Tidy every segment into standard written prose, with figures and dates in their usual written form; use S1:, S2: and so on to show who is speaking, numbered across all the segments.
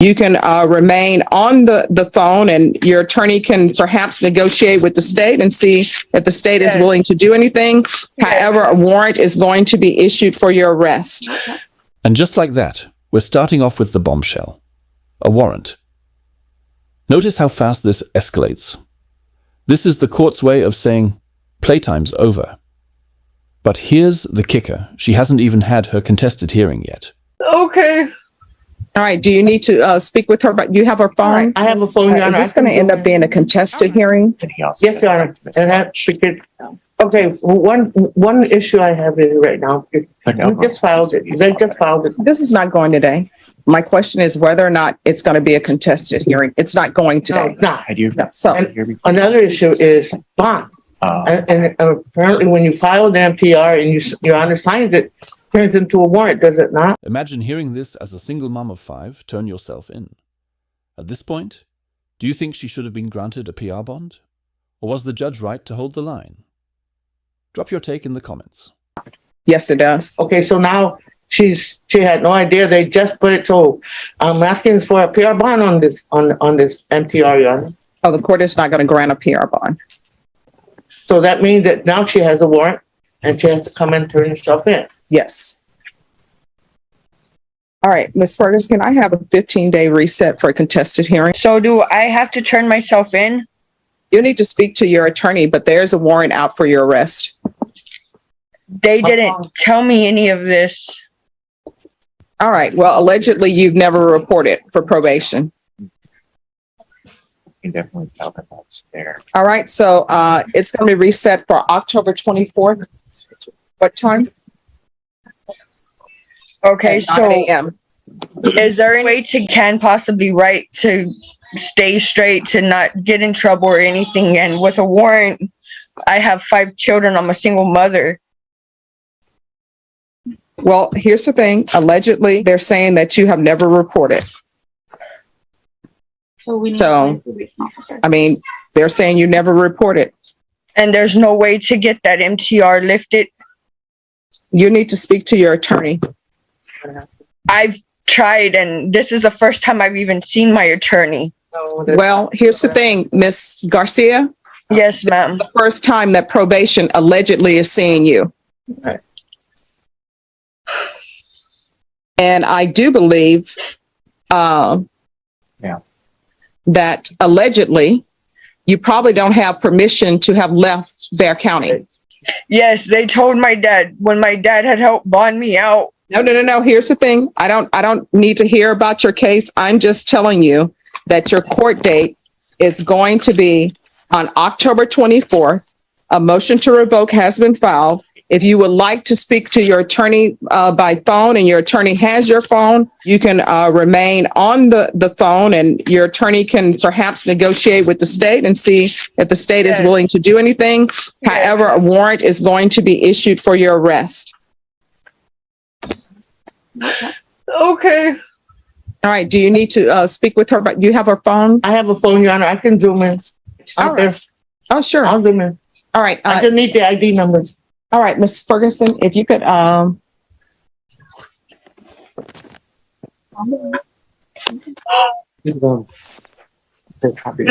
S1: You can remain on the phone, and your attorney can perhaps negotiate with the state and see if the state is willing to do anything. However, a warrant is going to be issued for your arrest.
S2: And just like that, we're starting off with the bombshell. A warrant. Notice how fast this escalates. This is the court's way of saying, playtime's over. But here's the kicker. She hasn't even had her contested hearing yet.
S3: Okay.
S1: All right. Do you need to speak with her? But you have her phone?
S3: Right. I have a phone, Your Honor.
S1: Is this going to end up being a contested hearing?
S3: Yes, Your Honor. And that because, okay, one issue I have is right now. We just filed it. They just filed it.
S1: This is not going today. My question is whether or not it's going to be a contested hearing. It's not going today.
S3: No,
S1: No. So
S3: and another issue is bond. And apparently when you file the MPR and Your Honor signs it, turns into a warrant, does it not?
S2: Imagine hearing this as a single mom of 5 turn yourself in. At this point, do you think she should have been granted a PR bond? Or was the judge right to hold the line? Drop your take in the comments.
S1: yes, it does.
S3: Okay, so now she had no idea. They just put it. So I'm asking for a PR bond on this MTR, Your Honor.
S1: Oh, the court is not going to grant a PR bond.
S3: So that means that now she has a warrant and she has to come and turn herself in.
S1: Yes. All right, Ms. Ferguson, can I have a 15-day reset for a contested hearing?
S4: So do I have to turn myself in?
S1: You need to speak to your attorney, but there's a warrant out for your arrest.
S4: They didn't tell me any of this.
S1: All right, well, allegedly, you've never reported for probation.
S5: You can definitely tell that that's there.
S1: All right, so it's going to be reset for October 24th. What time?
S4: Okay,
S1: At 9
S4: so
S1: a.m.
S4: is there any way can possibly write to stay straight, to not get in trouble or anything? And with a warrant, I have 5 children. I'm a single mother.
S1: Well, here's the thing. Allegedly, they're saying that you have never reported. So, I mean, they're saying you never reported.
S4: And there's no way to get that MTR lifted.
S1: You need to speak to your attorney.
S4: I've tried, and this is the first time I've even seen my attorney.
S1: Well, here's the thing, Miss Garcia.
S4: Yes, ma'am.
S1: The first time that probation allegedly is seeing you.
S3: Right.
S1: And I do believe that allegedly you probably don't have permission to have left Bexar County.
S4: Yes, they told my dad when my dad had helped bond me out.
S1: No. Here's the thing. I don't need to hear about your case. I'm just telling you that your court date is going to be on October 24th. A motion to revoke has been filed. If you would like to speak to your attorney by phone and your attorney has your phone, you can remain on the phone, and your attorney can perhaps negotiate with the state and see if the state is willing to do anything. However, a warrant is going to be issued for your arrest.
S4: Okay.
S1: All right. Do you need to speak with her? But you have her phone?
S3: I have a phone, Your Honor. I can zoom in.
S1: All right. Oh, sure.
S3: I'll zoom in.
S1: All right.
S3: I just need the ID numbers.
S1: All right, Ms. Ferguson, if you could,
S4: Is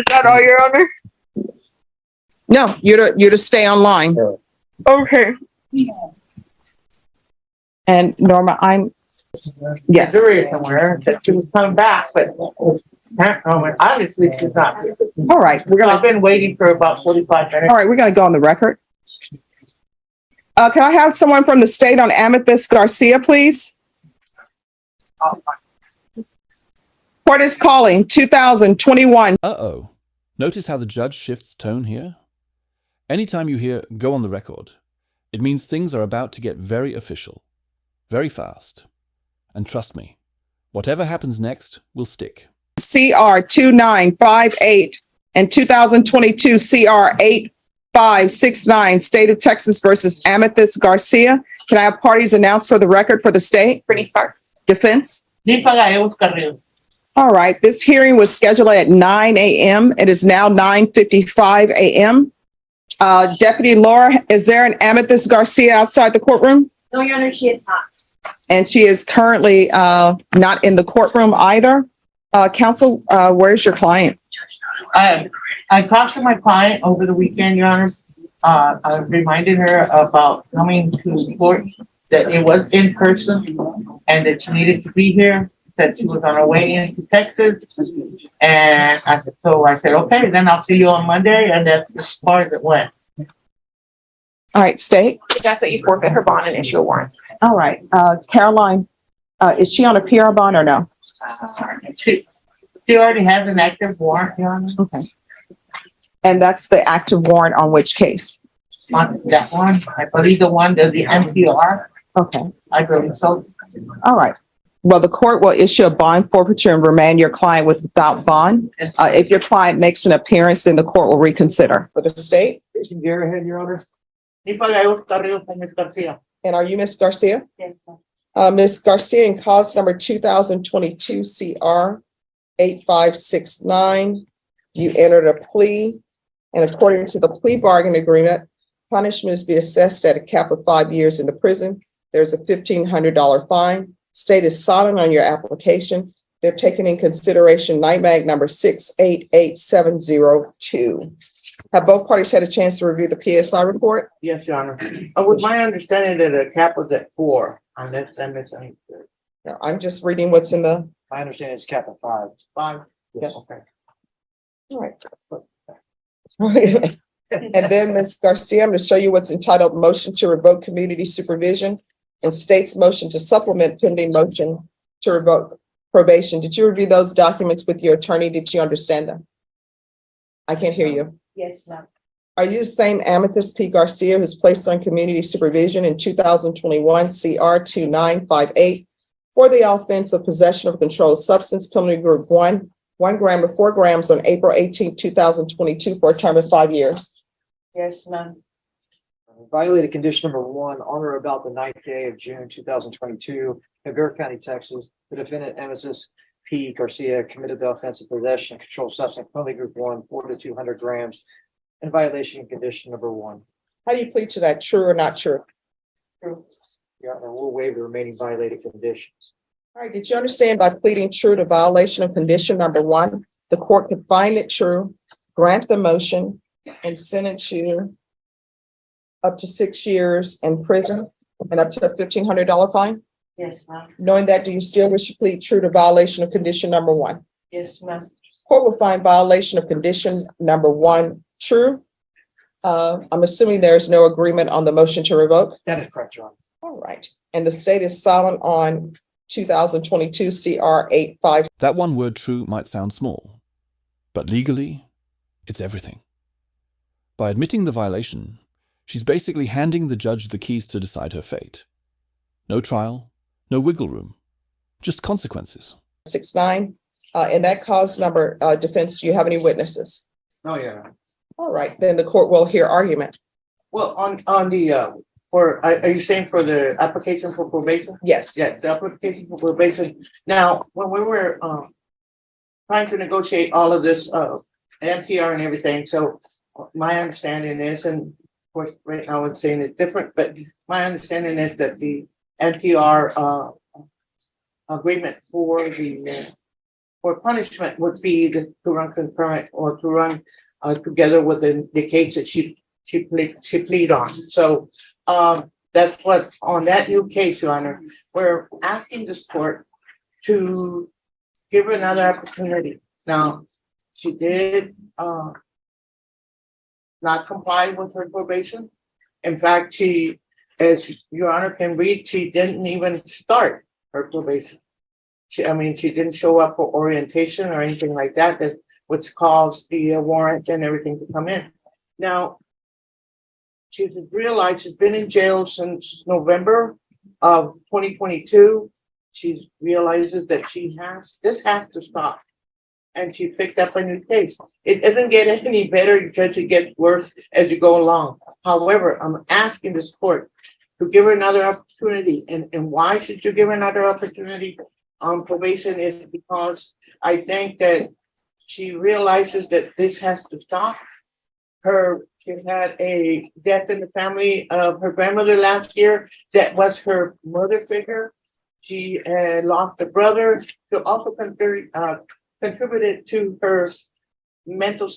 S4: that all, Your Honor?
S1: no, you're to stay online.
S4: Okay.
S1: And Norma, yes.
S3: There is somewhere that she was coming back, but obviously she's not.
S1: All right,
S3: I've been waiting for about 45 minutes.
S1: all right, we're gonna go on the record. Can I have someone from the state on Amethyst Garcia, please? Court is calling 2021.
S2: Uh-oh. Notice how the judge shifts tone here? Anytime you hear "go on the record," it means things are about to get very official, very fast. And trust me, whatever happens next will stick.
S1: CR 2958 and 2022 CR 8569, State of Texas versus Amethyst Garcia. Can I have parties announced for the record for the state?
S6: Brittany Sparks.
S1: Defense? All right, this hearing was scheduled at 9 a.m. It is now 9:55 a.m. Deputy Laura, is there an Amethyst Garcia outside the courtroom?
S6: No, Your Honor, she is not.
S1: And she is currently not in the courtroom either. Counsel, where's your client?
S3: I talked to my client over the weekend, Your Honor. I reminded her about coming to court, that it was in person and that she needed to be here, that she was on her way into Texas. And I said, okay, then I'll see you on Monday, and that's as far as it went.
S1: All right, state.
S6: That you forfeit her bond and issue a warrant.
S1: All right, Caroline, is she on a PR bond or no?
S3: She already has an active warrant, Your Honor,
S1: Okay. And that's the active warrant on which case?
S3: on that one. I believe the one, the NPR,
S1: Okay,
S3: I believe so.
S1: all right. Well, the court will issue a bond forfeiture and remand your client without bond. If your client makes an appearance, then the court will reconsider. For the state,
S5: Go ahead, Your Honor.
S3: If I go Carrillo con Ms. Garcia.
S1: and are you Ms. Garcia?
S3: Yes, ma'am.
S1: Ms. Garcia, in cause number 2022 CR 8569, you entered a plea, and according to the plea bargain agreement, punishment is to be assessed at a cap of 5 years in the prison. There's a $1,500 fine. State is silent on your application. They're taking in consideration NIMAG number 688702. Have both parties had a chance to review the PSI report?
S3: Yes, Your Honor. With my understanding that the cap was at 4, unless I misunderstood.
S1: No, I'm just reading what's in the,
S5: My understanding is cap at 5.
S3: 5.
S1: Yes.
S3: Okay.
S1: all right. And then, Ms. Garcia, I'm going to show you what's entitled Motion to Revoke Community Supervision and State's motion to supplement pending motion to revoke probation. Did you review those documents with your attorney? Did you understand them? I can't hear you.
S3: Yes, ma'am.
S1: Are you the same Amethyst P. Garcia who's placed on community supervision in 2021 CR 2958 for the offense of possession of a controlled substance, penalty group 1, 1 gram or 4 grams on April 18, 2022 for a term of 5 years?
S3: Yes, ma'am.
S5: Violated condition number 1 on or about the 9th day of June 2022 in Bear County, Texas. The defendant, Amethyst P. Garcia, committed the offense of possession of controlled substance, penalty group 1, 4 to 200 grams, in violation of condition number 1.
S1: How do you plead to that? True or not true?
S3: True.
S5: Your Honor, we'll waive the remaining violated conditions.
S1: All right. Did you understand by pleading true to violation of condition number 1, the court could find it true, grant the motion, and sentence you up to 6 years in prison and up to a $1,500 fine?
S3: Yes, ma'am.
S1: Knowing that, do you still wish to plead true to violation of condition number 1?
S3: Yes, ma'am.
S1: Court will find violation of condition number 1 true. I'm assuming there is no agreement on the motion to revoke.
S5: That is correct, Your Honor.
S1: All right. And the state is silent on 2022 CR 85.
S2: That one word true might sound small, but legally, it's everything. By admitting the violation, she's basically handing the judge the keys to decide her fate. No trial, no wiggle room, just consequences.
S1: 69. In that cause number defense, do you have any witnesses?
S5: Oh, yeah.
S1: All right, then the court will hear argument.
S3: Well, on the, are you saying for the application for probation?
S1: Yes.
S3: Yeah, the application for probation. Now, when we were, trying to negotiate all of this, MPR and everything, so my understanding is, and of course, right now I'm saying it's different, but my understanding is that the NPR, agreement for the, for punishment would be to run concurrent or to run, together with the case that she plead on. So, that's what, on that new case, Your Honor, we're asking this court to give her another opportunity. Now, she did, not comply with her probation. In fact, she, as Your Honor can read, she didn't even start her probation. She didn't show up for orientation or anything like that, which caused the warrant and everything to come in. Now, she's realized she's been in jail since November of 2022. She realizes that this has to stop. And she picked up a new case. It doesn't get any better, Judge, it gets worse as you go along. However, I'm asking this court to give her another opportunity. And why should you give her another opportunity on probation is because I think that she realizes that this has to stop. She had a death in the family of her grandmother last year. That was her mother figure. She lost a brother to also contributed to her mental